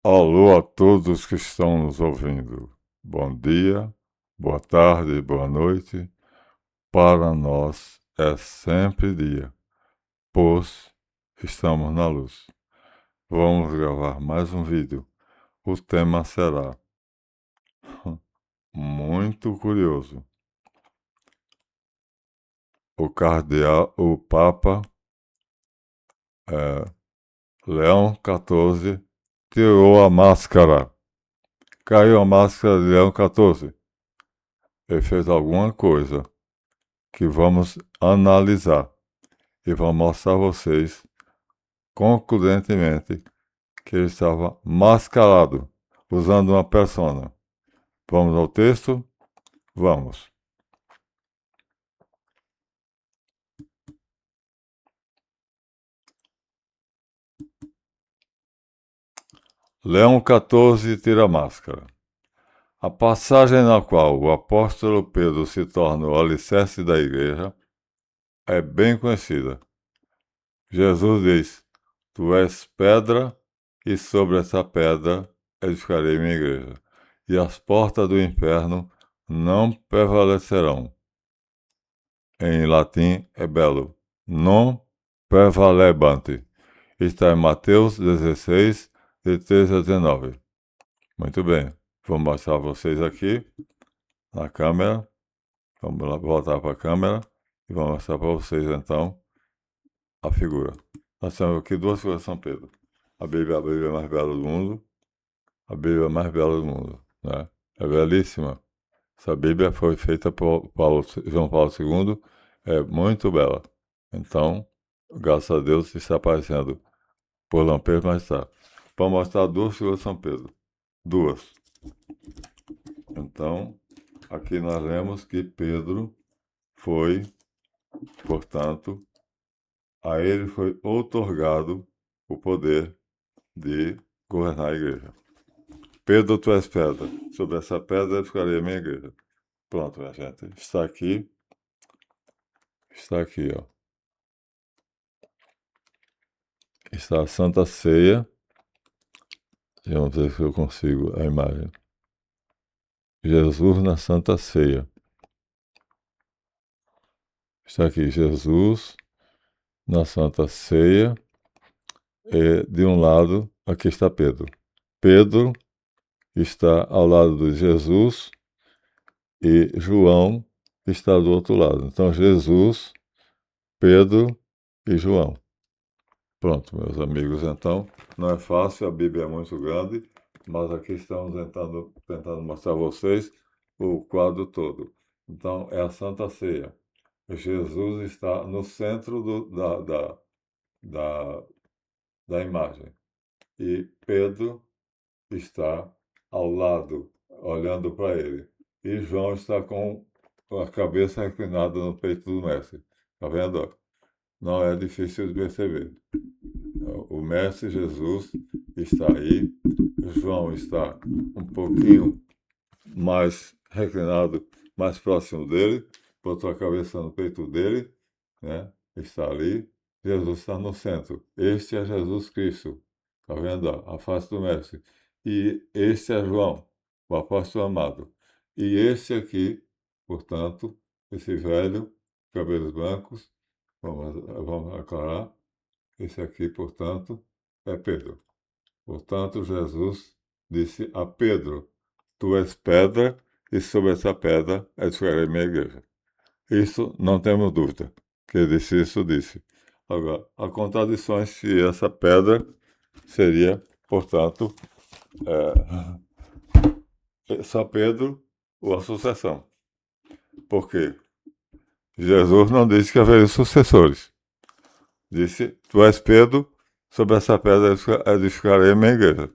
Alô a todos que estão nos ouvindo. Bom dia, boa tarde, boa noite. Para nós é sempre dia, pois estamos na luz. Vamos gravar mais um vídeo. O tema será muito curioso. O Papa é, Leão XIV tirou a máscara. Caiu a máscara de Leão XIV. Ele fez alguma coisa que vamos analisar e vou mostrar a vocês concludentemente que ele estava mascarado, usando uma persona. Vamos ao texto? Vamos. Leão XIV tira a máscara. A passagem na qual o apóstolo Pedro se torna o alicerce da igreja é bem conhecida. Jesus diz: Tu és pedra, e sobre essa pedra edificarei minha igreja, e as portas do inferno não prevalecerão. Em latim é belo. Non prevalebant. Está em Mateus 16, de 13 a 19. Muito bem. Vou mostrar a vocês aqui na câmera. Vamos lá, voltar para a câmera e vou mostrar para vocês então a figura. Nós temos aqui duas figuras de São Pedro. A Bíblia mais bela do mundo. A Bíblia mais bela do mundo, né? É belíssima. Essa Bíblia foi feita por João Paulo II. É muito bela. Então, graças a Deus, está aparecendo por lampejo, mas está. Para mostrar duas figuras de São Pedro. Duas. Então, aqui nós lemos que Pedro foi, portanto, a ele foi outorgado o poder de governar a igreja. Pedro, tu és pedra. Sobre essa pedra edificarei a minha igreja. Pronto, minha gente. Está aqui. Está aqui, ó. Está a Santa Ceia. Vamos ver se eu consigo a imagem. Jesus na Santa Ceia. Está aqui Jesus na Santa Ceia. E de um lado, aqui está Pedro. Pedro está ao lado de Jesus e João está do outro lado. Então, Jesus, Pedro e João. Pronto, meus amigos. Então, não é fácil, a Bíblia é muito grande, mas aqui estamos tentando mostrar a vocês o quadro todo. Então, é a Santa Ceia. Jesus está no centro da, da imagem. E Pedro está ao lado, olhando para ele. E João está com a cabeça reclinada no peito do mestre. Está vendo? Não é difícil de perceber. O mestre Jesus está aí. João está um pouquinho mais reclinado, mais próximo dele, botou a cabeça no peito dele, né? Está ali. Jesus está no centro. Este é Jesus Cristo. Está vendo? A face do mestre. E este é João, o apóstolo amado. E este aqui, portanto, esse velho, cabelos brancos, vamos aclarar. Esse aqui, portanto, é Pedro. Portanto, Jesus disse a Pedro: Tu és pedra, e sobre essa pedra edificarei minha igreja. Isso não temos dúvida. Que ele disse isso, disse. Agora, há contradições se essa pedra seria, portanto, São Pedro ou a sucessão. Porque Jesus não disse que haveria sucessores. Disse: Tu és Pedro, sobre essa pedra edificarei a minha igreja.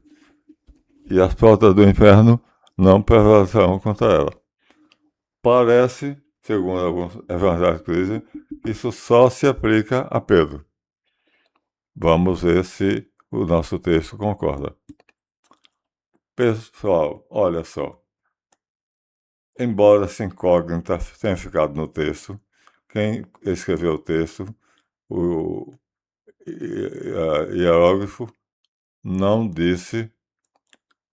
E as portas do inferno não prevalecerão contra ela. Parece, segundo alguns evangélicos dizem, que isso só se aplica a Pedro. Vamos ver se o nosso texto concorda. Pessoal, olha só. Embora essa incógnita tenha ficado no texto, quem escreveu o texto, o hierógrafo, não disse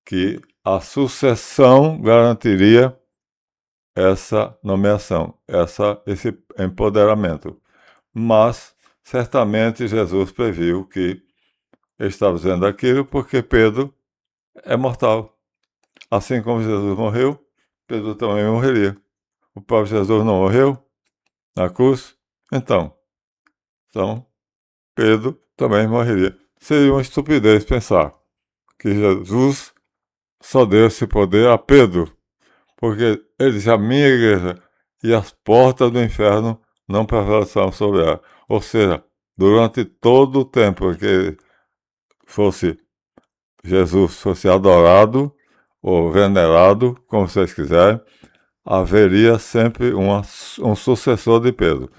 que a sucessão garantiria essa nomeação, esse empoderamento. Mas, certamente, Jesus previu que ele estava dizendo aquilo porque Pedro é mortal. Assim como Jesus morreu, Pedro também morreria. O próprio Jesus não morreu na cruz, então Pedro também morreria. Seria uma estupidez pensar que Jesus só deu esse poder a Pedro, porque ele disse: a minha igreja e as portas do inferno não prevalecerão sobre ela. Ou seja, durante todo o tempo que fosse Jesus fosse adorado ou venerado, como vocês quiserem, haveria sempre um sucessor de Pedro.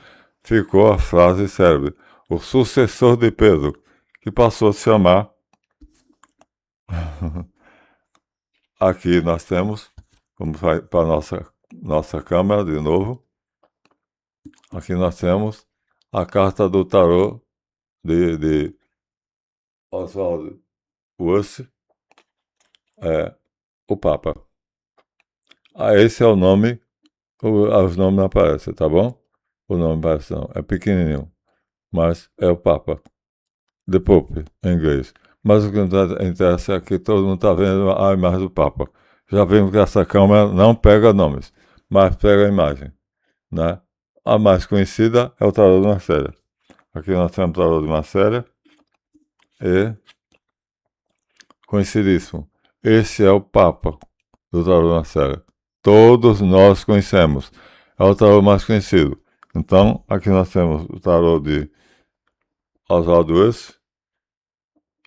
Ficou a frase célebre: o sucessor de Pedro, que passou a se chamar. Aqui nós temos, vamos para a nossa câmera de novo. Aqui nós temos a carta do tarô de Oswald Worth, o Papa. Esse é o nome, os nomes não aparecem, tá bom? O nome aparece não, é pequenininho, mas é o Papa, The Pope, em inglês. Mas o que interessa é que todo mundo está vendo a imagem do Papa. Já vimos que essa câmera não pega nomes, mas pega a imagem, né? A mais conhecida é o tarô de Marcélia. Aqui nós temos o tarô de Marcélia e, conhecidíssimo, esse é o Papa do tarô de Marcélia. Todos nós conhecemos. É o tarô mais conhecido. Então, aqui nós temos o tarô de Oswald Worth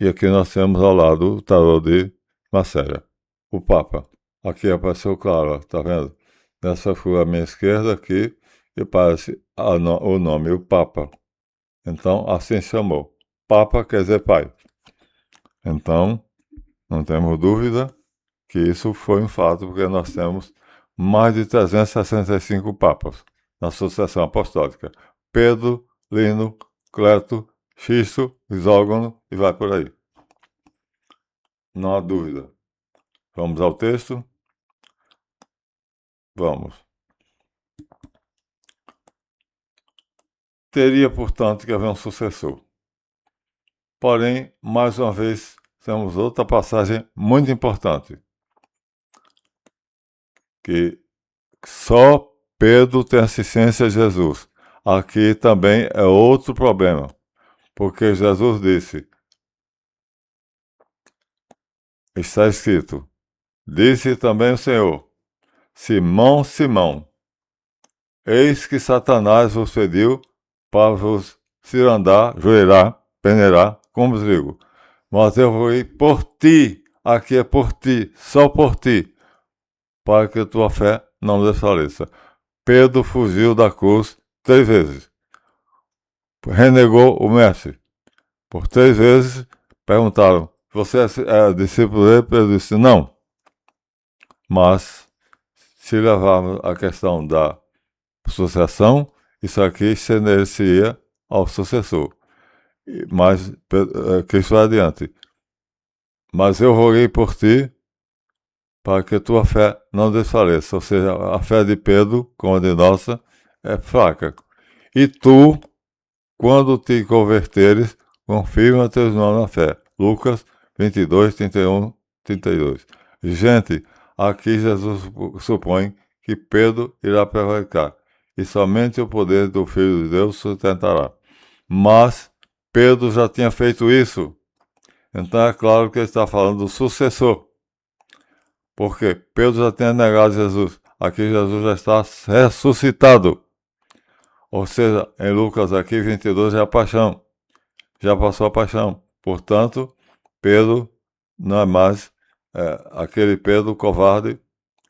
e aqui nós temos ao lado o tarô de Marcélia, o Papa. Aqui apareceu claro, tá vendo? Nessa figura à minha esquerda aqui, e aparece o nome, o Papa. Então, assim chamou. Papa quer dizer pai. Então, não temos dúvida que isso foi um fato, porque nós temos mais de 365 papas na sucessão apostólica. Pedro, Lino, Cleto, Xisto, Isógono e vai por aí. Não há dúvida. Vamos ao texto? Vamos. Teria, portanto, que haver um sucessor. Porém, mais uma vez, temos outra passagem muito importante, que só Pedro tem assistência a Jesus. Aqui também é outro problema, porque Jesus disse, está escrito, disse também o Senhor, Simão, Simão, eis que Satanás vos pediu para vos cirandar, joelhar, peneirar, como vos digo. Mas eu vou ir por ti, aqui é por ti, só por ti, para que tua fé não desfaleça. Pedro fugiu da cruz 3 vezes. Renegou o mestre. Por 3 vezes perguntaram, você é discípulo dele? Pedro disse, não. Mas, se levarmos a questão da sucessão, isso aqui estenderia ao sucessor. Mas Cristo vai adiante. Mas eu roguei por ti para que tua fé não desfaleça. Ou seja, a fé de Pedro, como a de nossa, é fraca. E tu, quando te converteres, confirma teus nomes na fé. Lucas 22, 31, 32. Gente, aqui Jesus supõe que Pedro irá prevaricar, e somente o poder do Filho de Deus sustentará. Mas Pedro já tinha feito isso. Então é claro que ele está falando do sucessor. Porque Pedro já tinha negado Jesus. Aqui Jesus já está ressuscitado. Ou seja, em Lucas aqui 22 é a paixão. Já passou a paixão. Portanto, Pedro não é mais aquele Pedro covarde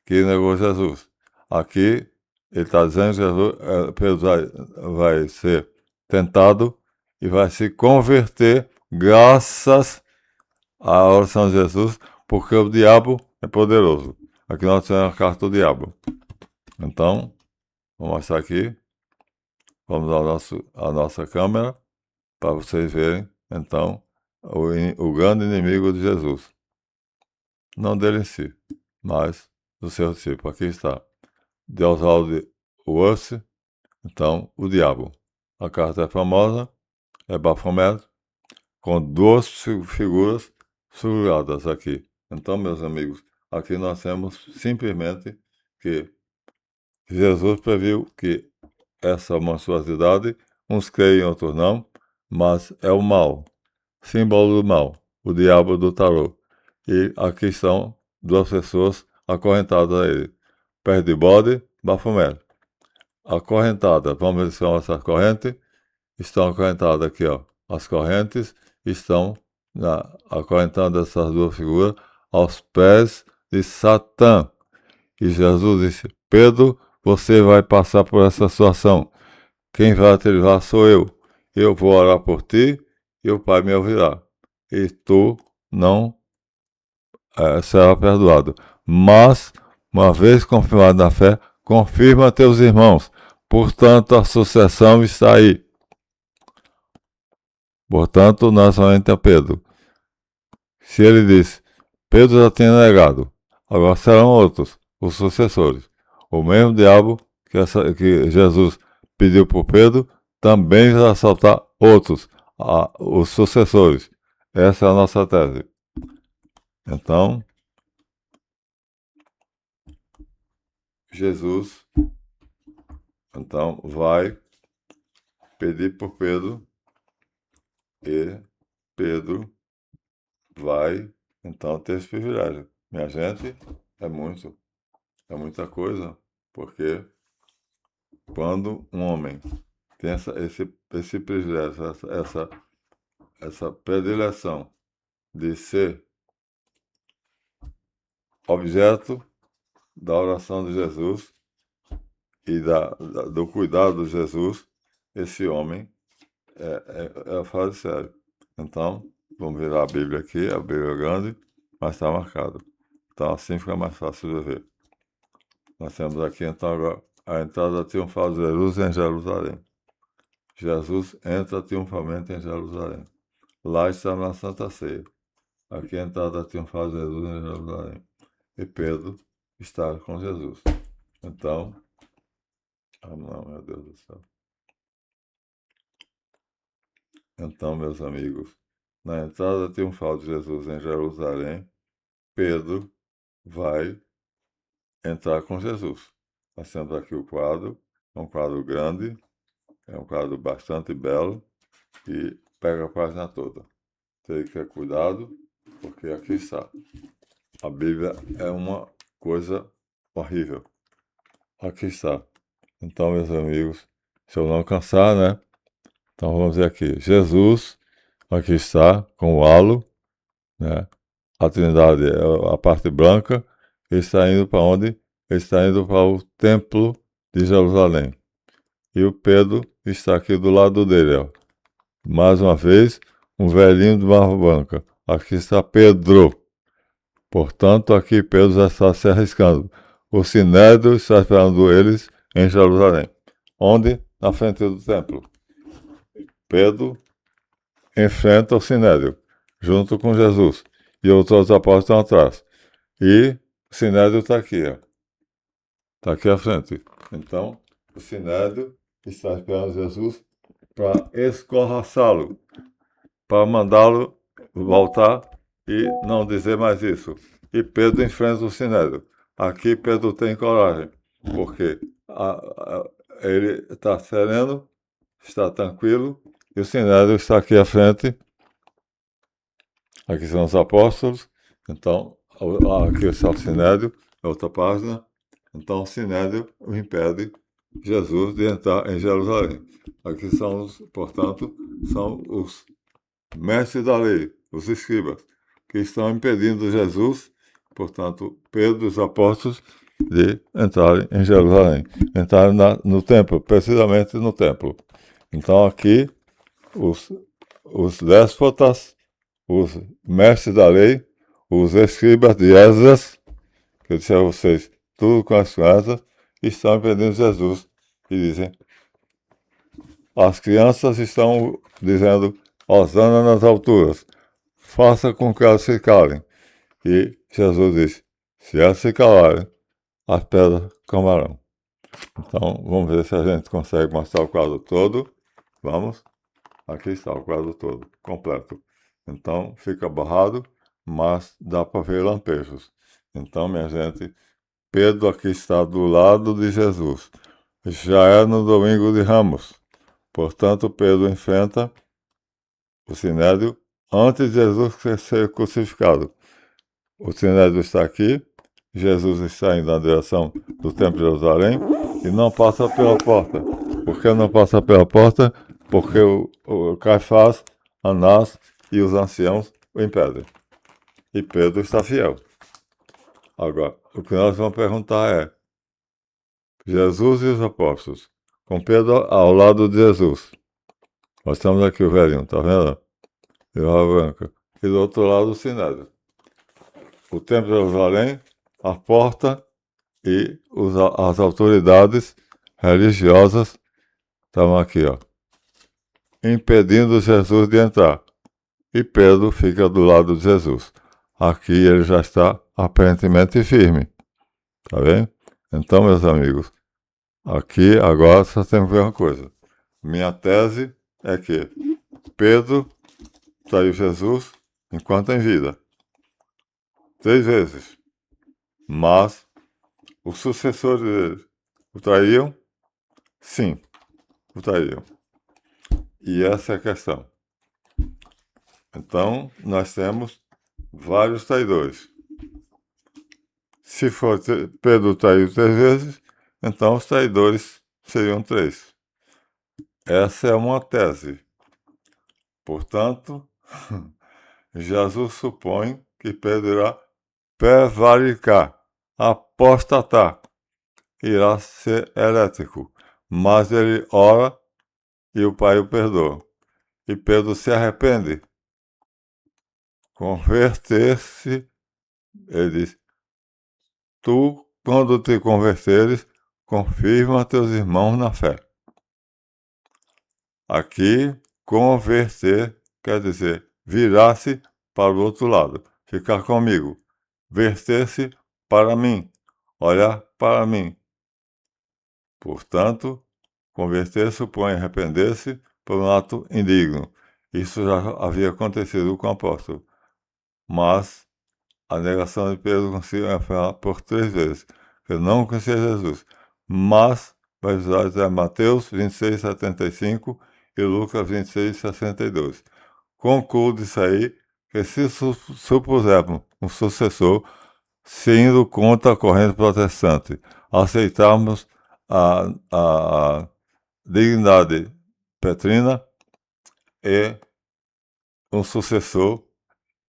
que negou Jesus. Aqui ele está dizendo que Jesus, Pedro vai ser tentado e vai se converter graças à oração de Jesus, porque o diabo é poderoso. Aqui nós temos a carta do diabo. Então, vou mostrar aqui. Vamos à nossa câmera para vocês verem, então, o grande inimigo de Jesus. não dele em si, mas do seu discípulo. Aqui está. De Oswald Worth, então, o diabo. A carta é famosa, é Baphomet, com duas figuras figuradas aqui. Então, meus amigos, aqui nós temos simplesmente que Jesus previu que essa monstruosidade, uns creem, outros não, mas é o mal, símbolo do mal, o diabo do tarô. E aqui estão duas pessoas acorrentadas a ele. Pé de bode, Baphomet. Acorrentada, vamos ver se são essas correntes. Estão acorrentadas aqui, ó. As correntes estão acorrentando essas duas figuras aos pés de Satã. E Jesus disse: Pedro, você vai passar por essa situação. Quem vai te livrar sou eu. Eu vou orar por ti e o Pai me ouvirá. E tu não será perdoado. Mas, uma vez confirmado na fé, confirma teus irmãos. Portanto, a sucessão está aí. Portanto, não é somente a Pedro. Se ele disse, Pedro já tinha negado, agora serão outros, os sucessores. O mesmo diabo que Jesus pediu por Pedro, também vai assaltar outros, os sucessores. Essa é a nossa tese. Então, Jesus vai pedir por Pedro e Pedro vai ter esse privilégio. Minha gente, é muita coisa, porque quando um homem tem esse privilégio, essa predileção de ser objeto da oração de Jesus e do cuidado de Jesus, esse homem é fora de sério. Então, vamos virar a Bíblia aqui, a Bíblia é grande, mas está marcado. Então, assim fica mais fácil de ver. Nós temos aqui, então, agora, a entrada triunfal de Jesus em Jerusalém. Jesus entra triunfalmente em Jerusalém. Lá está na Santa Ceia. Aqui a entrada triunfal de Jesus em Jerusalém. E Pedro está com Jesus. Então, não, meu Deus do céu. Então, meus amigos, na entrada triunfal de Jesus em Jerusalém, Pedro vai entrar com Jesus. Nós temos aqui o quadro, é um quadro grande, é um quadro bastante belo e pega a página toda. Tem que ter cuidado, porque aqui está. A Bíblia é uma coisa horrível. Aqui está. Então, meus amigos, se eu não cansar, né? Então vamos ver aqui. Jesus, aqui está, com o halo, né? A Trindade é a parte branca. Ele está indo para onde? Ele está indo para o Templo de Jerusalém. E o Pedro está aqui do lado dele, ó. Mais uma vez, um velhinho de barba branca. Aqui está Pedro. Portanto, aqui Pedro já está se arriscando. O Sinédrio está esperando eles em Jerusalém. Onde? Na frente do templo. Pedro enfrenta o Sinédrio, junto com Jesus. E outros apóstolos estão atrás. E o Sinédrio está aqui, ó. Está aqui à frente. Então, o Sinédrio está esperando Jesus para escorraçá-lo, para mandá-lo voltar e não dizer mais isso. E Pedro enfrenta o Sinédrio. Aqui Pedro tem coragem, porque ele está sereno, está tranquilo, e o Sinédrio está aqui à frente. Aqui são os apóstolos. Então, aqui está o Sinédrio, é outra página. Então, o Sinédrio o impede Jesus de entrar em Jerusalém. Aqui são portanto, são os mestres da lei, os escribas, que estão impedindo Jesus, portanto, Pedro e os apóstolos, de entrarem em Jerusalém, entrarem no templo, precisamente no templo. Então, aqui, os déspotas, os mestres da lei, os escribas de Esdras, que eu disse a vocês, tudo com as crianças, estão impedindo Jesus e dizem: as crianças estão dizendo, Hosana nas alturas, faça com que elas se calem. E Jesus disse, se elas se calarem, as pedras clamarão. Então, vamos ver se a gente consegue mostrar o quadro todo. Vamos. Aqui está o quadro todo, completo. Então, fica barrado, mas dá para ver lampejos. Então, minha gente, Pedro aqui está do lado de Jesus. Já é no domingo de Ramos. Portanto, Pedro enfrenta o Sinédrio antes de Jesus ser crucificado. O Sinédrio está aqui, Jesus está indo na direção do Templo de Jerusalém e não passa pela porta. Por que não passa pela porta? Porque o Caifás, Anás e os anciãos o impedem. E Pedro está fiel. Agora, o que nós vamos perguntar é, Jesus e os apóstolos, com Pedro ao lado de Jesus. Nós estamos aqui o velhinho, tá vendo? De barba branca. E do outro lado o Sinédrio. O Templo de Jerusalém, a porta e as autoridades religiosas estavam aqui, ó, impedindo Jesus de entrar. E Pedro fica do lado de Jesus. Aqui ele já está aparentemente firme. Tá vendo? Então, meus amigos, aqui agora só temos que ver uma coisa. Minha tese é que Pedro traiu Jesus enquanto em vida. 3 vezes. Mas os sucessores dele o traíam? Sim, o traíam. E essa é a questão. Então, nós temos vários traidores. Se for Pedro traiu 3 vezes, então os traidores seriam 3. Essa é uma tese. Portanto, Jesus supõe que Pedro irá prevaricar, apostatar, irá ser herético. Mas ele ora e o Pai o perdoa. E Pedro se arrepende. Converter-se, ele diz, tu, quando te converteres, confirma teus irmãos na fé. Aqui, converter quer dizer virar-se para o outro lado, ficar comigo, verter-se para mim, olhar para mim. Portanto, converter supõe arrepender-se por um ato indigno. Isso já havia acontecido com o apóstolo. Mas a negação de Pedro conseguiu afirmar por 3 vezes que não conhecia Jesus. Mas vai usar Mateus 26, 75 e Lucas 26, 62. Concluo disso aí que se supusermos um sucessor, se indo contra a corrente protestante, aceitarmos a dignidade petrina e um sucessor,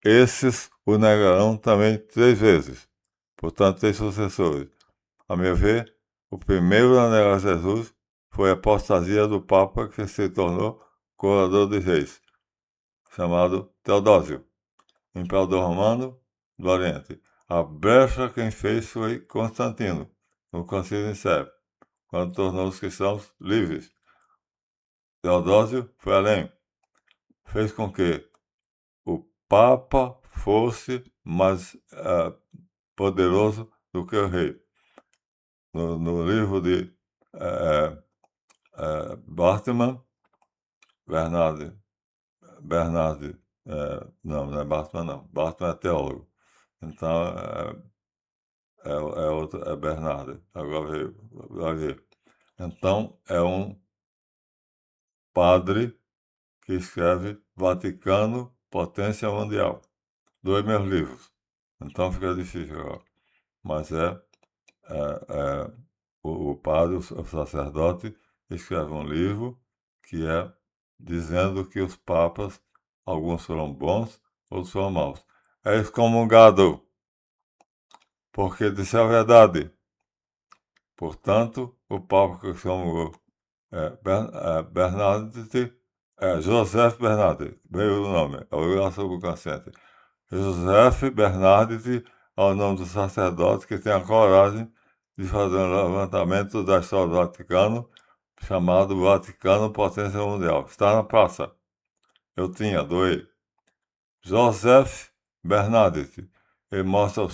esses o negarão também 3 vezes. Portanto, 3 sucessores. A meu ver, o primeiro a negar Jesus foi a apostasia do Papa que se tornou coroador de reis, chamado Teodósio, imperador romano do Oriente. A brecha quem fez foi Constantino, no Concílio Nicéio, quando tornou os cristãos livres. Teodósio foi além, fez com que o Papa fosse mais poderoso do que o rei. No livro de Bartman, Bernard, não é Bartman não, Bartman é teólogo, então outro, é Bernard, agora vai ver. Então é um padre que escreve Vaticano, Potência Mundial, 2 meus livros, então fica difícil agora, mas o padre, o sacerdote, escreve um livro que é dizendo que os papas, alguns foram bons, outros foram maus. É excomungado, porque disse a verdade. Portanto, o papa que excomungou Bernadette, Joseph Bernadette, veio o nome, é o Graça Bucacente. Joseph Bernadette é o nome do sacerdote que tem a coragem de fazer um levantamento da história do Vaticano, chamado Vaticano Potência Mundial. Está na praça. Eu tinha, doei. Joseph Bernadette. ele mostra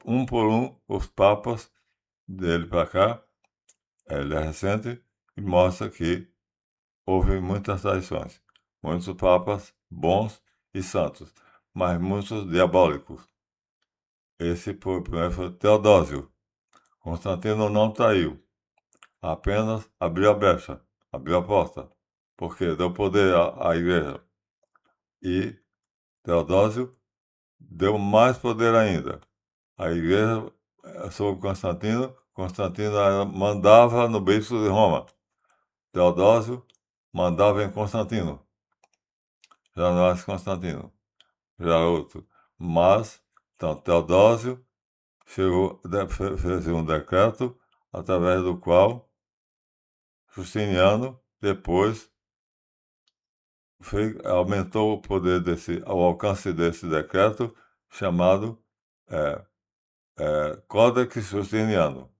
um por um os papas dele para cá, ele é recente, e mostra que houve muitas traições, muitos papas bons e santos, mas muitos diabólicos. Esse primeiro foi Teodósio. Constantino não traiu, apenas abriu a brecha, abriu a porta, porque deu poder à igreja. E Teodósio deu mais poder ainda. A igreja, sob Constantino, mandava no bispo de Roma. Teodósio mandava em Constantino, já não era Constantino, já era outro. Mas, então, Teodósio fez um decreto através do qual Justiniano depois aumentou o poder o alcance desse decreto chamado é, Codex Justiniano.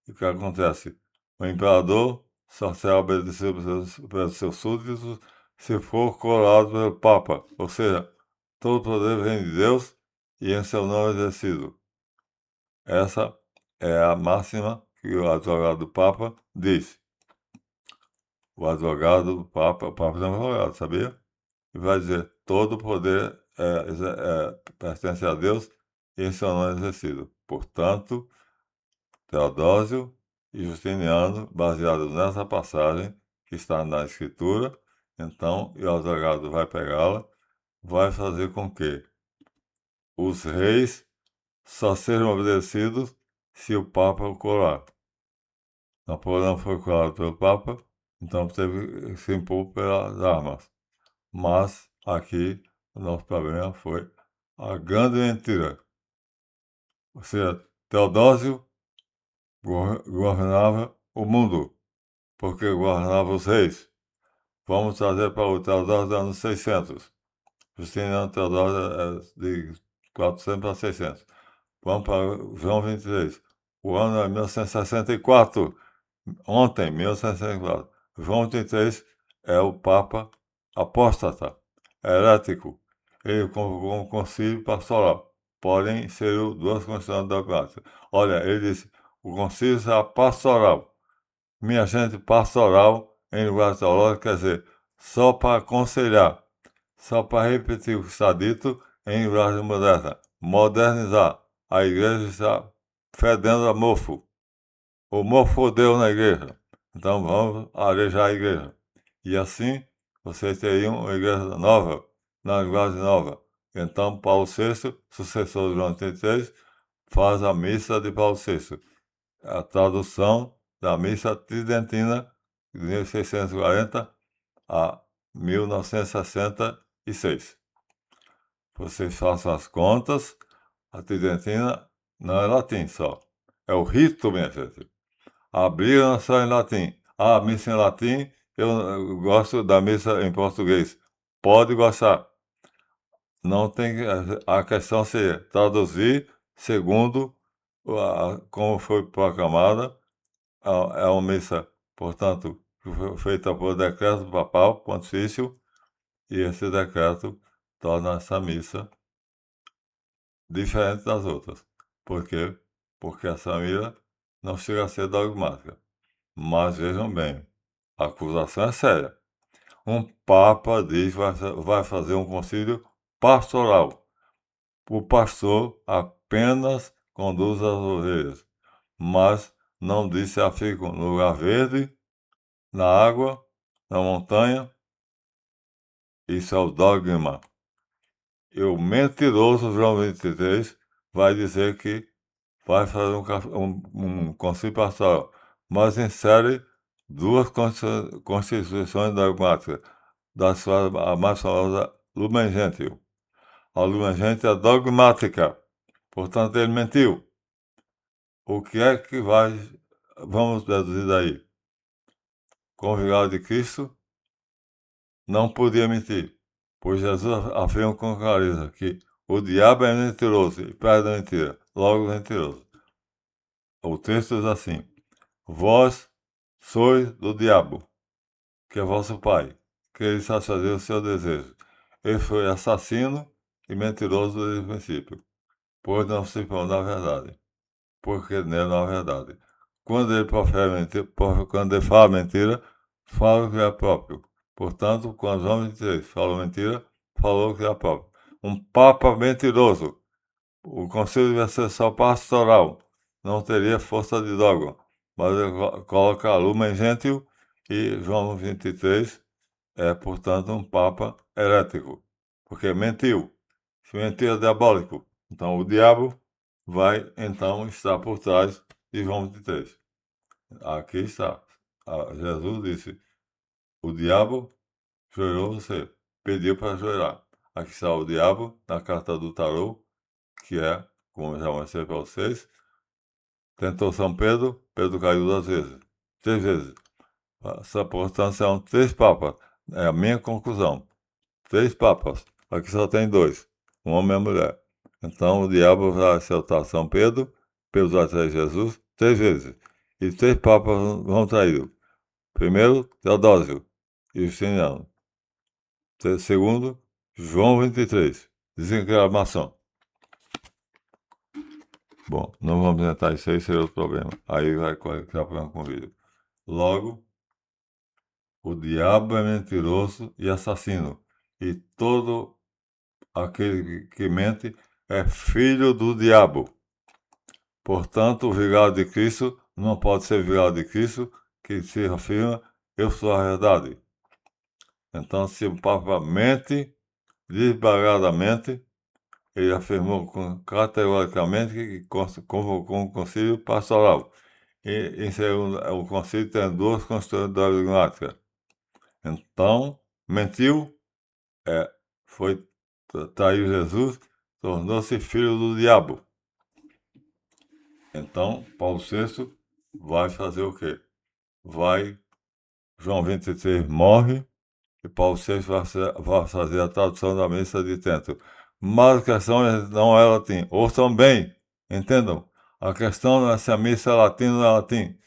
E o que acontece? O imperador só será obedecido pelos seus súditos se for coroado pelo Papa, ou seja, todo poder vem de Deus e em seu nome exercido. Essa é a máxima que o advogado do Papa diz. O advogado do Papa, o Papa não é advogado, sabia? E vai dizer, todo poder pertence a Deus e em seu nome exercido. Portanto, Teodósio e Justiniano, baseado nessa passagem que está na Escritura, então, e o advogado vai pegá-la, vai fazer com que os reis só sejam obedecidos se o Papa o coroar. Napoleão foi coroado pelo Papa, então teve que se impor pelas armas. Mas aqui o nosso problema foi a grande mentira. Ou seja, Teodósio governava o mundo, porque governava os reis. Vamos trazer para o Teodósio dos anos 600. Justiniano Teodósio é de 400 para 600. Vamos para João 23. O ano é 1964. Ontem, 1964. João 23 é o Papa apóstata, herético. Ele convocou um concílio pastoral. Porém, inseriu duas condições dogmáticas. Olha, ele disse: o concílio será pastoral. Minha gente, pastoral em lugar teológico quer dizer só para aconselhar, só para repetir o que está dito em linguagem moderna. Modernizar. A igreja está fedendo a mofo. O mofo deu na igreja. Então vamos arejar a igreja. E assim vocês teriam uma igreja nova, na linguagem nova. Então Paulo VI, sucessor de João 33, faz a missa de Paulo VI. A tradução da missa tridentina de 1640 a 1966. Vocês façam as contas, a tridentina não é latim só. É o rito, minha gente. Abriram só em latim. A missa em latim, eu gosto da missa em português. Pode gostar. Não tem a questão seria traduzir segundo como foi proclamada. É uma missa, portanto, que foi feita por decreto papal pontifício, e esse decreto torna essa missa diferente das outras. Por quê? Porque essa missa não chega a ser dogmática. Mas vejam bem, a acusação é séria. Um papa diz que vai fazer um concílio pastoral. O pastor apenas conduz as ovelhas, mas não diz se ficam no lugar verde, na água, na montanha. Isso é o dogma. E o mentiroso João 23 vai dizer que vai fazer um concílio pastoral, mas insere duas constituições dogmáticas, das quais a mais famosa Lumen Gentium. A Lumen Gentium é dogmática, portanto ele mentiu. O que é que vamos deduzir daí? Convidado de Cristo não podia mentir, pois Jesus afirma com clareza que o diabo é mentiroso e pai da mentira, logo mentiroso. O texto diz assim: vós sois do diabo, que é vosso pai, quereis satisfazer o seu desejo. Ele foi assassino e mentiroso desde o princípio. pois não se põe na verdade, porque nele não há verdade. Quando ele profere mentira, quando ele fala mentira, fala o que é próprio. Portanto, quando João 23 falou mentira, falou o que é próprio. Um papa mentiroso. O conselho devia ser só pastoral, não teria força de dogma, mas ele coloca a Lumen Gentium e João 23 é, portanto, um papa herético, porque mentiu. Se mentiu é diabólico. Então o diabo vai, então, estar por trás de João 23. Aqui está. Jesus disse, o diabo joelhou você, pediu para joelhar. Aqui está o diabo na carta do tarô, que é, como eu já mostrei para vocês, tentou São Pedro, Pedro caiu 2 vezes, 3 vezes. Portanto, são 3 papas. É a minha conclusão. 3 papas. Aqui só tem 2, um homem e uma mulher. Então o diabo vai assaltar São Pedro, Pedro vai trair Jesus 3 vezes. E 3 papas vão traí-lo. Primeiro, Teodósio e Justiniano. Segundo, João 23. Dizem que era maçom. Bom, não vamos tentar isso aí, seria outro problema. Aí vai criar problema com o vídeo. Logo, o diabo é mentiroso e assassino. E todo aquele que mente é filho do diabo. Portanto, o vigário de Cristo não pode ser vigário de Cristo que se afirma, eu sou a verdade. Então, se o Papa mente desbaradamente, ele afirmou categoricamente que convocou um concílio pastoral. E em segundo, o concílio tem 2 constituições dogmáticas. Então, mentiu, foi traiu Jesus, tornou-se filho do diabo. Então, Paulo VI vai fazer o quê? João 23 morre e Paulo VI vai fazer a tradução da missa de Trento. Mas a questão não é latim. Ouçam bem, entendam. A questão não é se a missa é latim ou não é latim.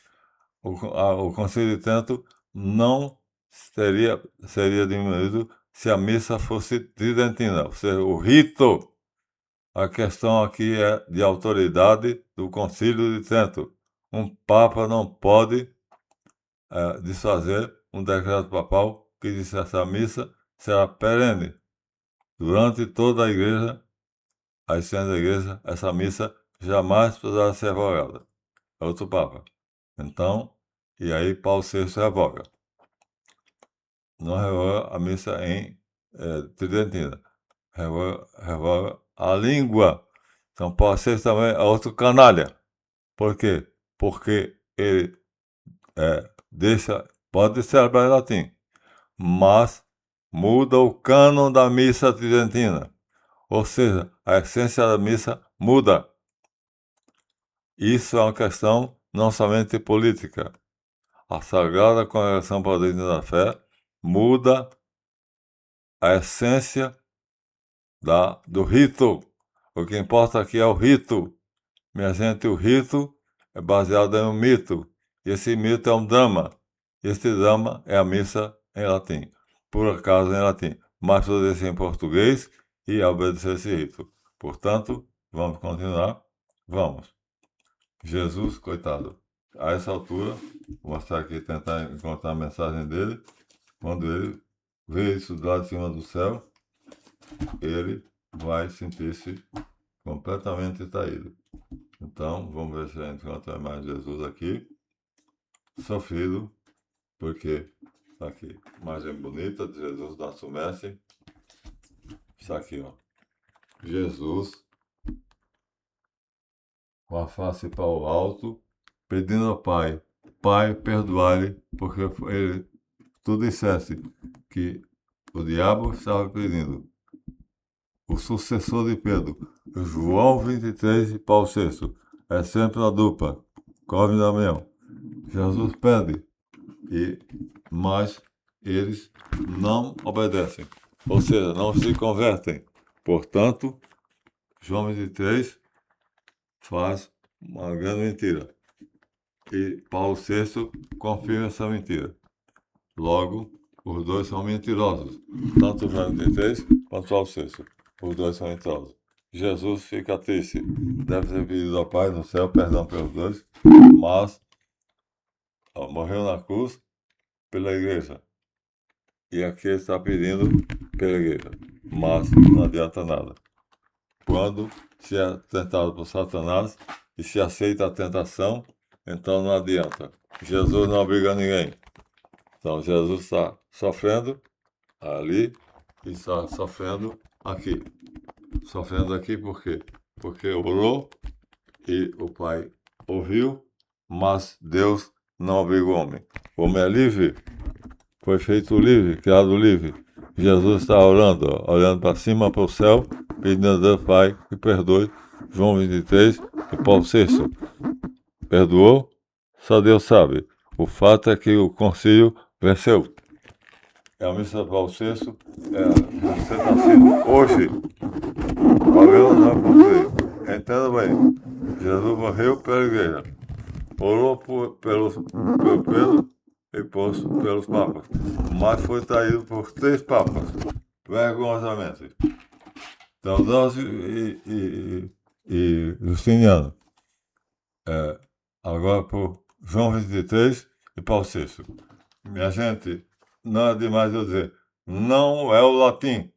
O Concílio de Trento não seria diminuído se a missa fosse tridentina, ou seja, o rito. A questão aqui é de autoridade do Concílio de Trento. Um Papa não pode desfazer um decreto papal que diz que essa missa será perene. Durante toda a igreja, a existência da igreja, essa missa jamais poderá ser revogada. É outro Papa. Então, e aí Paulo VI revoga. Não revoga a missa em tridentina. Revoga a língua. Então, Paulo VI também é outro canalha. Por quê? Porque ele pode celebrar em latim, mas muda o cânon da missa tridentina. Ou seja, a essência da missa muda. Isso é uma questão não somente política. A Sagrada Congregação para a Doutrina da Fé muda a essência do rito. O que importa aqui é o rito. Minha gente, o rito é baseado em um mito. E esse mito é um drama. Esse drama é a missa em latim. Por acaso em latim. Mas tudo isso em português e obedecer esse rito. Portanto, vamos continuar? Vamos. Jesus, coitado. A essa altura, vou mostrar aqui, tentar encontrar a mensagem dele. Quando ele vê isso lá de cima do céu, ele vai sentir-se completamente traído. Então, vamos ver se a gente encontra mais Jesus aqui. Sofrido, porque está aqui, imagem bonita de Jesus, nosso mestre. Está aqui, ó. Jesus, com a face para o alto, pedindo ao Pai, Pai, perdoai-lhe, porque ele, tu disseste que o diabo estava pedindo. O sucessor de Pedro, João 23 e Paulo VI, é sempre a dupla, Corre e Damião. Jesus pede, mas eles não obedecem, ou seja, não se convertem. Portanto, João 23 faz uma grande mentira. E Paulo VI confirma essa mentira. Logo, os dois são mentirosos. Tanto João 23 quanto Paulo VI. Os dois são mentirosos. Jesus fica triste. Deve ter pedido ao Pai no céu perdão pelos dois, mas morreu na cruz pela igreja. E aqui ele está pedindo pela igreja. Mas não adianta nada. Quando se é tentado por Satanás e se aceita a tentação, então não adianta. Jesus não obriga ninguém. Então Jesus está sofrendo ali e está sofrendo aqui. Sofrendo aqui por quê? Porque orou e o Pai ouviu, mas Deus não obriga o homem. O homem é livre, foi feito livre, criado livre. Jesus está orando, ó, olhando para cima, para o céu, pedindo a Deus Pai que perdoe. João 23 e Paulo VI. Perdoou? Só Deus sabe. O fato é que o concílio venceu. É a missa de Paulo VI, você está sendo hoje. Valeu, não cumprir. Entenda bem. Jesus morreu pela igreja. Orou pelo Pedro e pelos papas. Mas foi traído por 3 papas, vergonhosamente. Teodósio e Justiniano. Agora por João 23 e Paulo VI. Minha gente, não é demais eu dizer, não é o latim.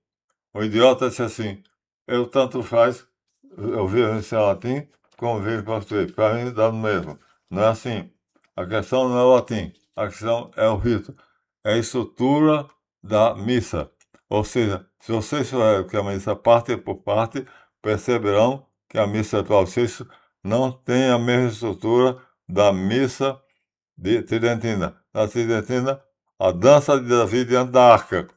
O idiota disse assim, eu tanto faz, eu vivo em latim, como vivo em português. Para mim dá no mesmo. Não é assim. A questão não é o latim, a questão é o rito. É a estrutura da missa. Ou seja, se vocês souberem que a missa parte por parte, perceberão que a missa de Paulo VI não tem a mesma estrutura da missa de Tridentina. Na Tridentina, a dança de Davi diante da arca.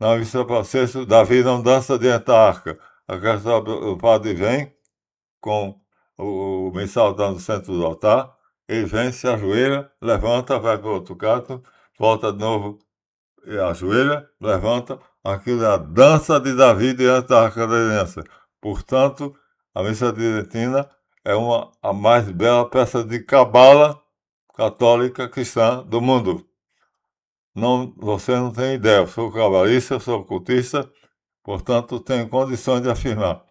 Na missa de Paulo VI, Davi não dança diante da arca. A questão o padre vem com o missal está no centro do altar, ele vem, se ajoelha, levanta, vai para o outro canto, volta de novo, e ajoelha, levanta. Aquilo é a dança de Davi diante da arca da aliança. Portanto, a missa tridentina é a mais bela peça de cabala católica cristã do mundo. Não, você não tem ideia, eu sou cabalista, eu sou ocultista, portanto, tenho condições de afirmar.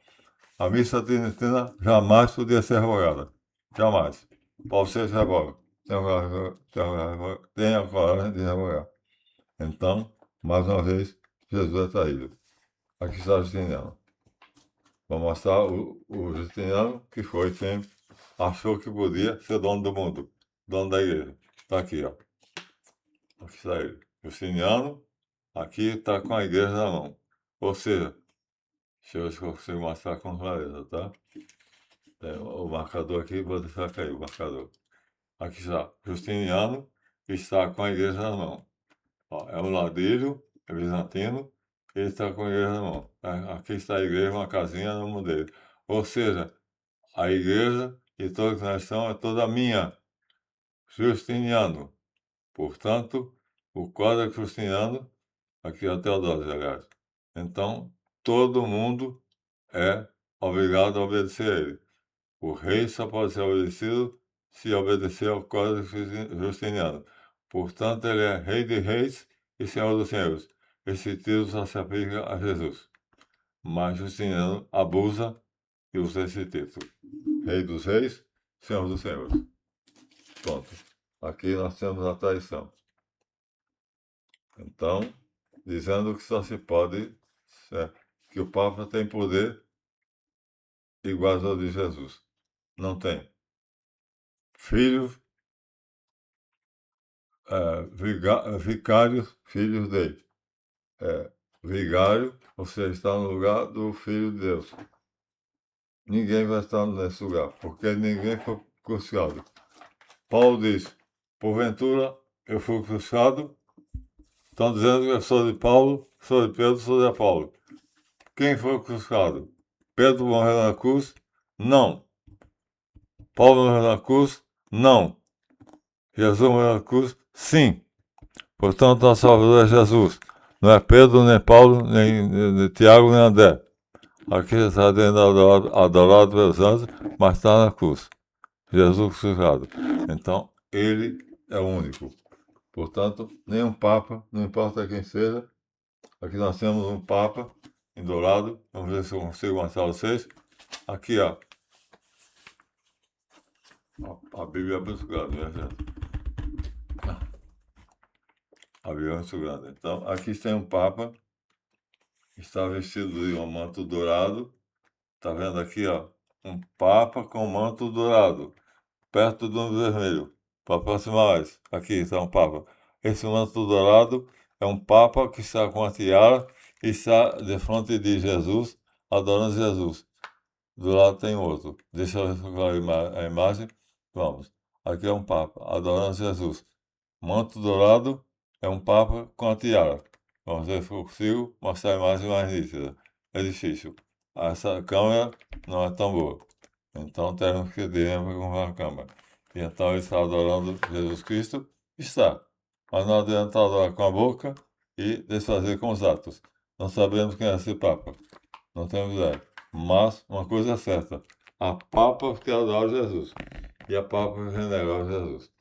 A missa tridentina jamais podia ser revogada. Jamais. Paulo VI revoga. Tem a coragem de revogar. Então, mais uma vez, Jesus é traído. Aqui está o Justiniano. Vou mostrar o Justiniano que foi sempre, achou que podia ser dono do mundo, dono da igreja. Está aqui, ó. Aqui está ele. Justiniano, aqui está com a igreja na mão. Ou seja, deixa eu ver se eu consigo mostrar com clareza, tá? O marcador aqui, vou deixar cair o marcador. Aqui está, Justiniano está com a igreja na mão. Ó, é um ladrilho, é bizantino, ele está com a igreja na mão. Aqui está a igreja, uma casinha no nome dele. Ou seja, a igreja e toda a nação é toda minha. Justiniano. Portanto, o código justiniano, aqui é o Teodósio, aliás. Então, todo mundo é obrigado a obedecer a ele. O rei só pode ser obedecido se obedecer ao código justiniano. Portanto, ele é rei de reis e senhor dos senhores. Esse título só se aplica a Jesus. Mas Justiniano abusa e usa esse título. Rei dos reis, senhor dos senhores. Pronto. Aqui nós temos a traição. Então, dizendo que só se pode, que o Papa tem poder igual ao de Jesus. Não tem. Filhos, vicários, filhos dele. Vigário, você está no lugar do Filho de Deus. Ninguém vai estar nesse lugar, porque ninguém foi crucificado. Paulo diz, porventura eu fui crucificado, estão dizendo que eu sou de Paulo, sou de Pedro, sou de Apolo. Quem foi crucificado? Pedro morreu na cruz? Não. Paulo morreu na cruz? Não. Jesus morreu na cruz? Sim. Portanto, nosso Salvador é Jesus. Não é Pedro, nem Paulo, nem Tiago, nem André. Aqui está sendo adorado pelos anjos, mas está na cruz. Jesus crucificado. Então, ele é o único. Portanto, nenhum Papa, não importa quem seja. Aqui nós temos um Papa em dourado. Vamos ver se eu consigo mostrar a vocês. Aqui, ó. A Bíblia é muito grande, né, gente? A Bíblia é muito grande. Então, aqui tem um Papa, está vestido de um manto dourado. Tá vendo aqui, ó? Um Papa com manto dourado, perto do vermelho. Para aproximar mais. Aqui está um Papa. Esse manto dourado é um Papa que está com a tiara e está de frente de Jesus, adorando Jesus. Do lado tem outro. Deixa eu ver a imagem. Vamos. Aqui é um Papa, adorando Jesus. Manto dourado é um Papa com a tiara. Vamos ver se eu consigo mostrar a imagem mais nítida. É difícil. Essa câmera não é tão boa. Então temos que ir com a câmera. E então ele está adorando Jesus Cristo. Está. Mas não adianta adorar com a boca e desfazer com os atos. Não sabemos quem é esse Papa. Não temos ideia. Mas uma coisa é certa. Há papas que adoram Jesus. E há papas que renegam Jesus.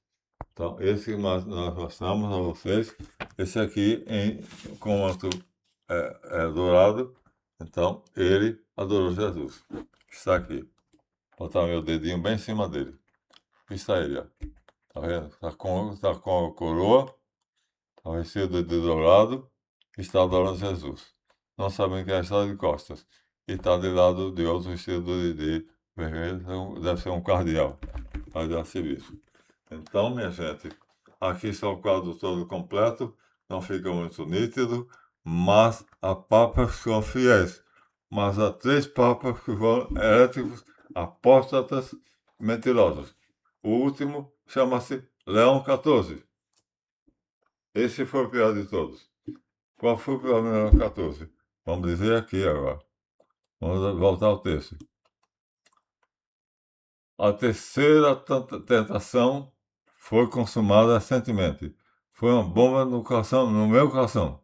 Então, esse que nós mostramos a vocês, esse aqui com manto dourado, então ele adorou Jesus. Está aqui. Vou botar meu dedinho bem em cima dele. Está ele, ó. Tá vendo? Está com a coroa, está vestido de dourado, está adorando Jesus. Não sabem quem está de costas. E está de lado de outro vestido de vermelho, então deve ser um cardeal, arcebispo. Então, minha gente, aqui está o quadro todo completo, não fica muito nítido, mas há papas que são fiéis. Mas há 3 papas que foram heréticos, apóstatas, mentirosos. O último chama-se Leão XIV. Esse foi o pior de todos. Qual foi o pior do Leão XIV? Vamos dizer aqui agora. Vamos voltar ao texto. A terceira tentação foi consumada recentemente. Foi uma bomba no coração, no meu coração.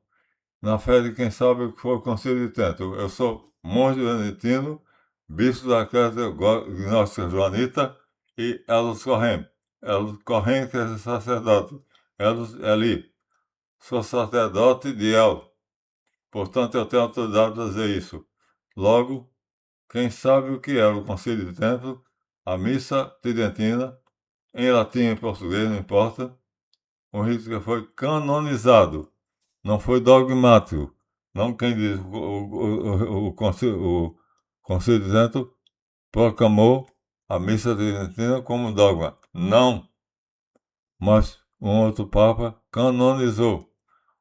Na fé de quem sabe o que foi o Concílio de Trento. Eu sou monge beneditino, bispo da Eclésia Gnóstica Joanita e Elos Correm. Elos Correm quer dizer sacerdote. Elos Eli. Sou sacerdote de El. Portanto, eu tenho autoridade para dizer isso. Logo, quem sabe o que é o Concílio de Trento, a missa tridentina, em latim e em português, não importa, um rito que foi canonizado, não foi dogmático. Não quem diz o Concílio de Trento proclamou a missa tridentina como dogma. Não, mas um outro Papa canonizou.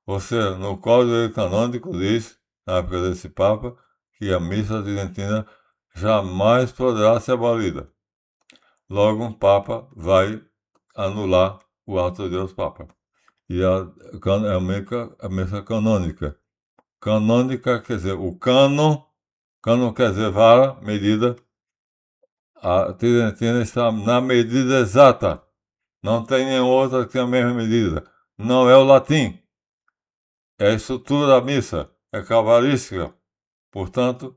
Ou seja, no Código Canônico diz, na época desse Papa, que a missa tridentina jamais poderá ser abolida. Logo, um Papa vai anular o ato de Deus Papa. E a missa canônica. Canônica quer dizer o cânon quer dizer vara, medida. A tridentina está na medida exata. Não tem nenhuma outra que tenha a mesma medida. Não é o latim. É a estrutura da missa. É cabalística. Portanto,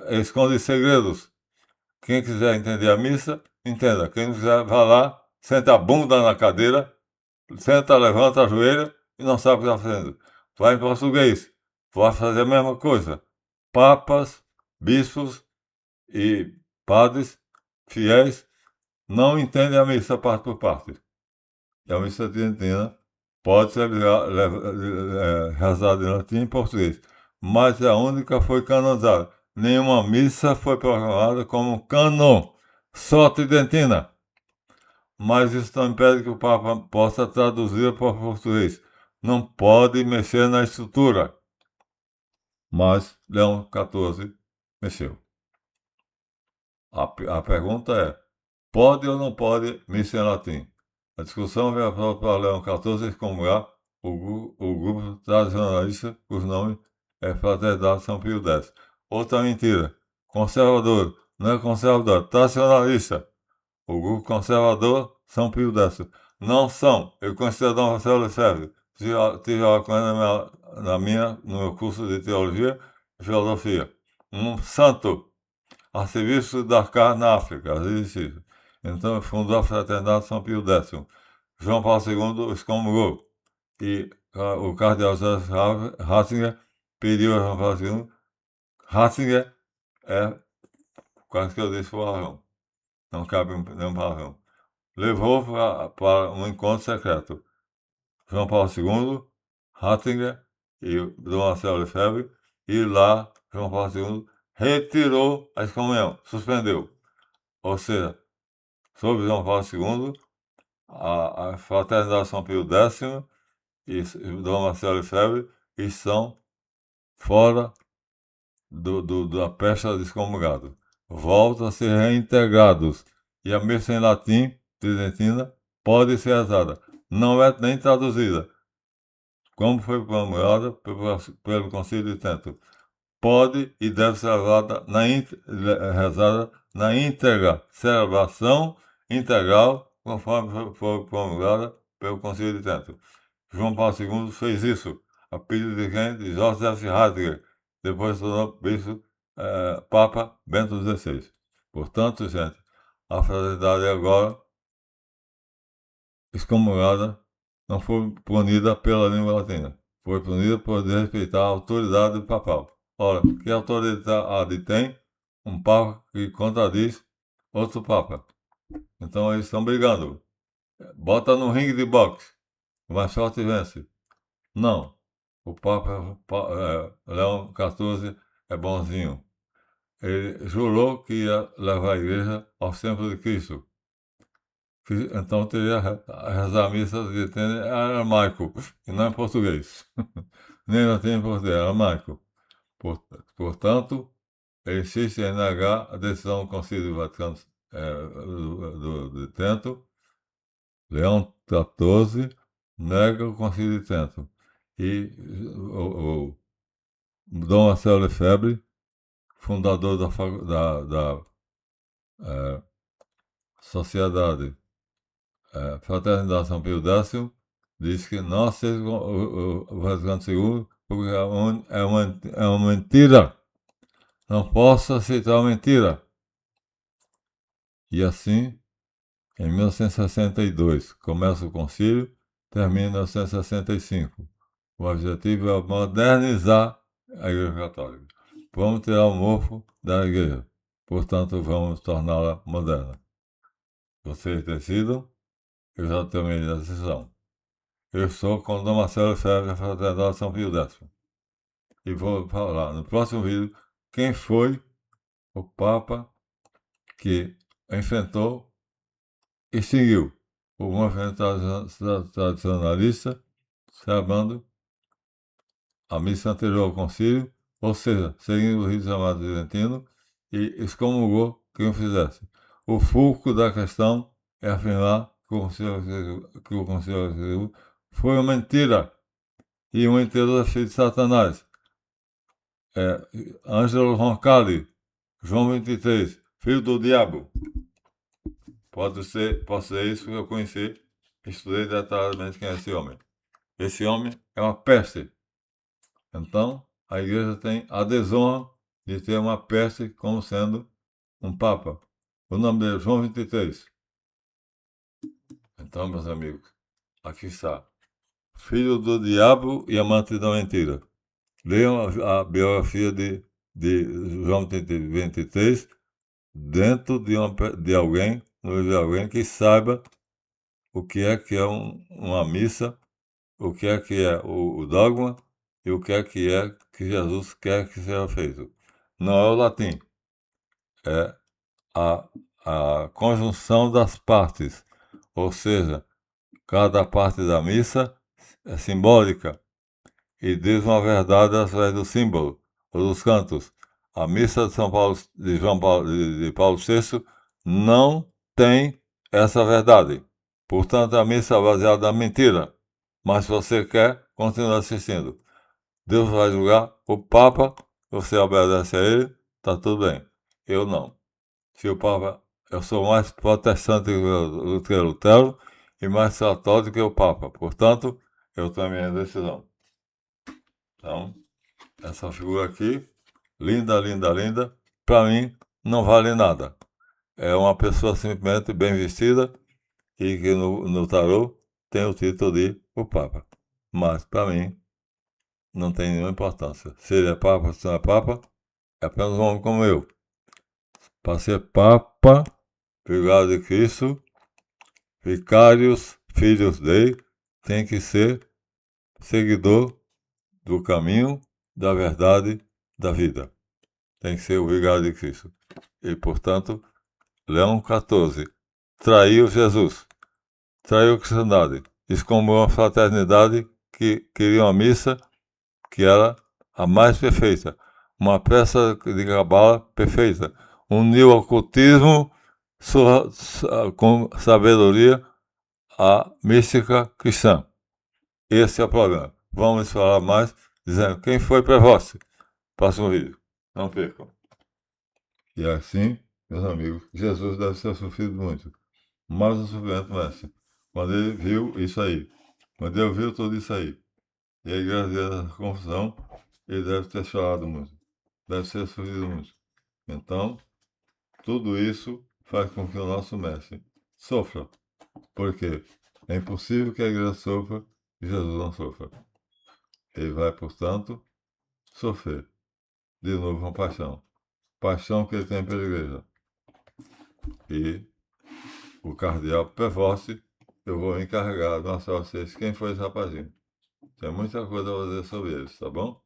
esconde segredos. Quem quiser entender a missa, entenda. Quem não quiser, vá lá, senta a bunda na cadeira, senta, levanta a joelha e não sabe o que está fazendo. Vai em português, vai fazer a mesma coisa. Papas, bispos e padres fiéis não entendem a missa parte por parte. E a missa tridentina pode ser rezada em latim e em português, mas a única foi canonizada. Nenhuma missa foi proclamada como cânon, só tridentina. Mas isso não impede que o Papa possa traduzir para o português. Não pode mexer na estrutura. Mas Leão XIV mexeu. A pergunta é: pode ou não pode missa em latim? A discussão veio para Leão XIV excomungar o grupo tradicionalista, cujo nome é Fraternidade São Pio X. Outra mentira. Conservador. Não é conservador, tradicionalista. O grupo conservador São Pio X. Não são. Eu considero Dom Marcelo Lefebvre. Tive aula com ele no meu curso de teologia e filosofia. Um santo. Arcebispo de Dakar, na África. Então, fundou a Fraternidade São Pio X. João Paulo II excomungou. E o cardeal Joseph Ratzinger pediu a João Paulo II. Ratzinger é quase que eu disse palavrão. Não cabe nenhum palavrão. Levou para um encontro secreto. João Paulo II, Ratzinger e Dom Marcelo Lefebvre, e lá João Paulo II retirou a excomunhão, suspendeu. Ou seja, sob João Paulo II, a Fraternidade São Pio X e Dom Marcelo Lefebvre estão fora da pecha de excomungado. Voltam a ser reintegrados. E a missa em latim, tridentina, pode ser rezada. Não é nem traduzida, como foi promulgada pelo Concílio de Trento. Pode e deve ser rezada na íntegra, celebração integral, conforme foi promulgada pelo Concílio de Trento. João Paulo II fez isso, a pedido de quem? De Joseph Ratzinger, depois se tornou bispo, Papa Bento XVI. Portanto, gente, a fraternidade agora excomungada não foi punida pela língua latina, foi punida por desrespeitar a autoridade papal. Ora, que autoridade tem um papa que contradiz outro papa? Então eles estão brigando. Bota no ringue de boxe, o mais forte vence. Não, o Papa Leão XIV é bonzinho. Ele jurou que ia levar a igreja ao centro de Cristo. Então teria a rezar a missa de aramaico, e não em português. Nem latim nem português, aramaico. Portanto, ele insiste em negar a decisão do Concílio Vaticano de Trento. Leão XIV nega o Concílio de Trento. E o Dom Marcelo Lefebvre, fundador da Sociedade Fraternidade São Pio X, disse que não aceita o Vaticano II porque é uma mentira. Não posso aceitar uma mentira. E assim, em 1962, começa o concílio, termina em 1965. O objetivo é modernizar a Igreja Católica. Vamos tirar o mofo da Igreja. Portanto, vamos torná-la moderna. Vocês decidam, eu já tomei a decisão. Eu sou com o Dom Marcelo Lefebvre, da Fraternidade São Pio X. E vou falar no próximo vídeo quem foi o Papa que enfrentou e seguiu o movimento tradicionalista, chamando a missa anterior ao concílio, ou seja, seguindo o rito chamado tridentino, e excomungou quem o fizesse. O fulcro da questão é afirmar que o concílio foi uma mentira, e uma mentira cheia de Satanás. Ângelo Roncalli, João 23, filho do diabo. Pode ser isso que eu conheci, estudei detalhadamente quem é esse homem. Esse homem é uma peste. Então, a igreja tem a desonra de ter uma peste como sendo um papa. O nome dele é João 23. Então, meus amigos, aqui está. Filho do diabo e amante da mentira. Leiam a biografia de João 23 dentro de alguém, no livro de alguém que saiba o que é uma missa, o que é o dogma e o que é que Jesus quer que seja feito. Não é o latim, é a conjunção das partes, ou seja, cada parte da missa é simbólica e diz uma verdade através do símbolo ou dos cantos. A missa de São Paulo, de Paulo VI não tem essa verdade. Portanto, a missa é baseada na mentira. Mas se você quer, continue assistindo. Deus vai julgar o Papa, você obedece a ele, está tudo bem. Eu não. Se o Papa, eu sou mais protestante do que Lutero e mais católico que o Papa. Portanto, eu tomo a minha decisão. Então, essa figura aqui, linda, linda, linda, para mim não vale nada. É uma pessoa simplesmente bem vestida e que no tarô tem o título de o Papa. Mas, para mim, não tem nenhuma importância. Se ele é Papa, se não é Papa, é apenas um homem como eu. para ser Papa, Vigário de Cristo, Vicários, filhos dele, tem que ser seguidor do caminho, da verdade, da vida. Tem que ser o Vigário de Cristo. E, portanto, Leão XIV traiu Jesus, traiu a cristandade, excomungou a fraternidade que queria uma missa que era a mais perfeita, uma peça de cabala perfeita, uniu o ocultismo com sabedoria à mística cristã. Esse é o problema. Vamos falar mais dizendo quem foi Prevost. Próximo vídeo. Não percam. E assim, meus amigos, Jesus deve ter sofrido muito. Mas o sofrimento mestre. Quando ele viu isso aí, quando ele viu tudo isso aí, e a igreja da confusão, ele deve ter chorado muito, deve ter sofrido muito. Então, tudo isso faz com que o nosso mestre sofra. Porque é impossível que a igreja sofra e Jesus não sofra. Ele vai, portanto, sofrer. De novo com paixão. Paixão que ele tem pela igreja. E o cardeal Prevost, eu vou encarregar de mostrar a vocês quem foi esse rapazinho. Tem muita coisa a dizer sobre eles, tá bom?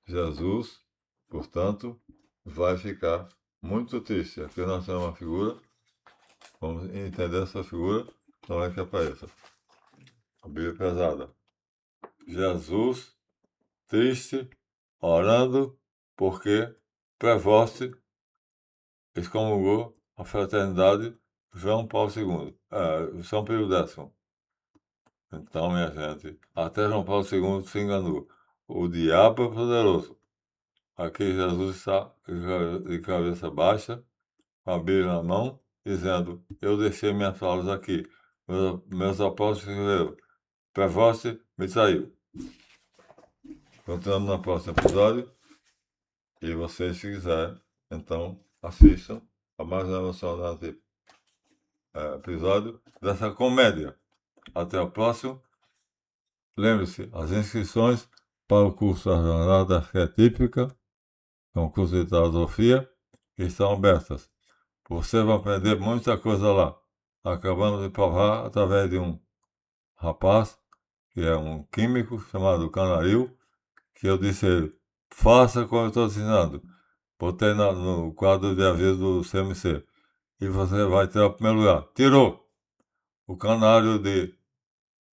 Jesus, portanto, vai ficar muito triste. Aqui nós temos uma figura, vamos entender essa figura, não é que apareça. A Bíblia pesada. Jesus, triste, orando, porque Prevost excomungou a fraternidade João Paulo II, São Pio X. Então, minha gente, até João Paulo II se enganou. O diabo é poderoso. Aqui Jesus está de cabeça baixa, com a Bíblia na mão, dizendo: Eu deixei minhas palavras aqui. Meus apóstolos escreveram: Prevost me traiu. Continuamos no próximo episódio. E vocês, se quiserem, então assistam a mais um emocionante episódio dessa comédia. Até o próximo. Lembre-se, as inscrições para o curso da Jornada Arquetípica, que é um curso de filosofia, estão abertas. Você vai aprender muita coisa lá. Acabamos de provar através de um rapaz, que é um químico chamado Canaril, que eu disse a ele: faça como eu estou ensinando. Botei no quadro de aviso do CMC. E você vai ter o primeiro lugar. Tirou! O canário de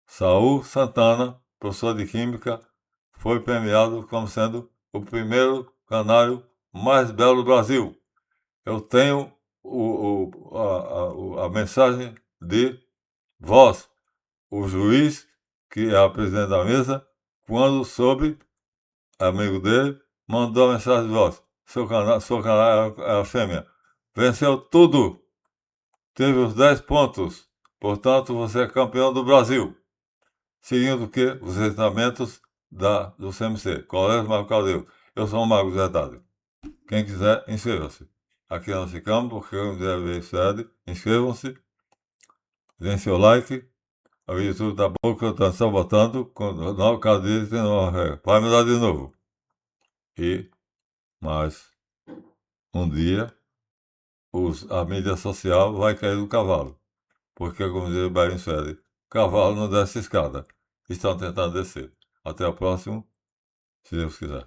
Saul Santana, professor de Química, foi premiado como sendo o primeiro canário mais belo do Brasil. Eu tenho a mensagem de voz. O juiz, que é o presidente da mesa, quando soube, amigo dele, mandou a mensagem de voz. Seu canário era fêmea. Venceu tudo. Teve os 10 pontos. Portanto, você é campeão do Brasil. Seguindo o que? Os ensinamentos do CMC, Colégio Mago Caldeiro. Eu sou um mago de verdade. Quem quiser, inscreva-se. Aqui nós ficamos, porque eu deve ver inscrevam-se, deem seu like. O YouTube tá bom que eu estou só botando, com 9 cadeiras tem uma regra. Vai mudar de novo. E, mas, um dia, a mídia social vai cair do cavalo. Porque, como diz o Bahia Suede, cavalo não desce escada. Estão tentando descer. Até o próximo, se Deus quiser.